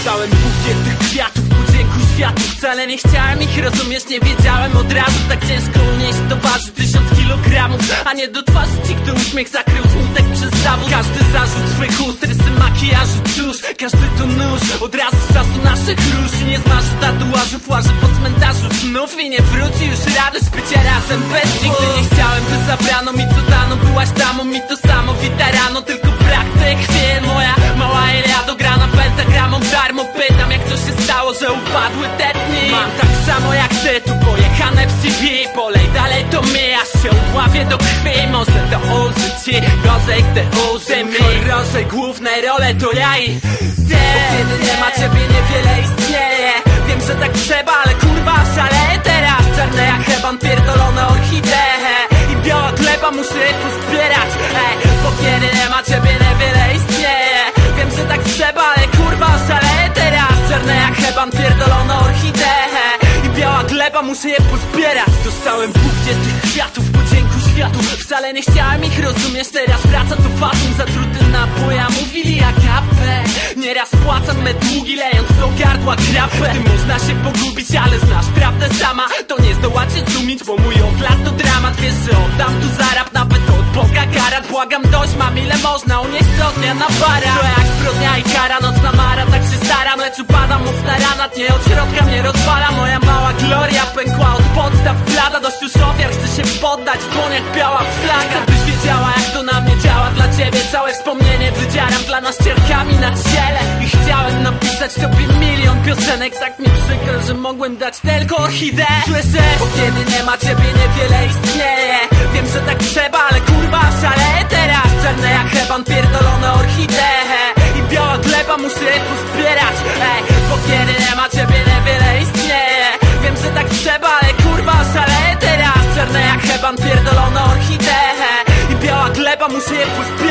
Dostałem bukiet tych kwiatów ku dźwięku światu. Wcale nie chciałem ich rozumieć, nie wiedziałem od razu. Tak ciężko unieść to waży 1000 kilogramów, a nie do twarzy ci, kto uśmiech zakrył smutek przez zawód. Każdy zarzut swych ust, rysy makijażu, cóż, każdy to nóż, od razu z czasu naszych róż. I nie zmarzy tatuażów, łaży po cmentarzu znów i nie wróci już rady z bycia razem bez nich. Nigdy nie chciałem, by zabrano mi co dano. Byłaś damą, mi to samo, wita rano, tylko brak tej chwil. Moja mała Eliado gra na pentagramą darmo. Pytam, jak to się stało, że upadły te dni. Mam tak samo jak ty, tu pojechane w CV. Polej dalej to my, aż się udławię do krwi. Może to użyć ci gorzej, gdy uży mi horrorze, główne role to ja i ty. Bo kiedy nie ma ciebie, niewiele istnieje. Wiem, że tak trzeba, ale kurwa szaleję teraz. Czarne jak heban, pierdolone orchidee i biała gleba, muszę je pozbierać. Bo kiedy nie ma ciebie, niewiele istnieje. Wiem, że tak trzeba, ale kurwa szaleję teraz. Czarne jak heban, pierdolone orchidee i biała gleba, muszę je pozbierać. Dostałem bukiet tych kwiatów po dźwięku światu. Wcale nie chciałem ich rozumieć, teraz wraca to fatum. Zatruty napoja, mówili agapę. Nieraz płacam me długi, lejąc do gardła grapę. Ty można się pogubić, ale znasz prawdę sama. To nie zdołacie zdumić, bo mój odlat to dramat. Wiesz, że oddam tu zarab, nawet od Boga karat. Błagam dość, mam ile można, unieść do dnia na bara. To jak zbrodnia i kara, nocna mara, tak się staram. Lecz upadam mocna rana, nie od środka mnie rozwala. Moja mała gloria pękła od podstaw, blada. Dość już ofiar, chcę się poddać, dłoń jak biała flaga. Byś wiedziała, jak to na mnie działa. Dla ciebie całe wspomnienie wydzieram dla nas cierkami na ciele. I chciałem napisać tobie milion piosenek. Tak mi przykro, że mogłem dać tylko orchideę. Słyszysz? Bo kiedy nie ma ciebie, niewiele istnieje. Wiem, że tak trzeba, ale kurwa szaleję teraz. Czarne jak heban, pierdolone orchidee i biała gleba, muszę je pozbierać. Bo kiedy nie ma ciebie, niewiele istnieje. Wiem, że tak trzeba, ale kurwa szaleję teraz. Czarne jak heban, pierdolone orchidee i biała gleba, muszę je pozbierać.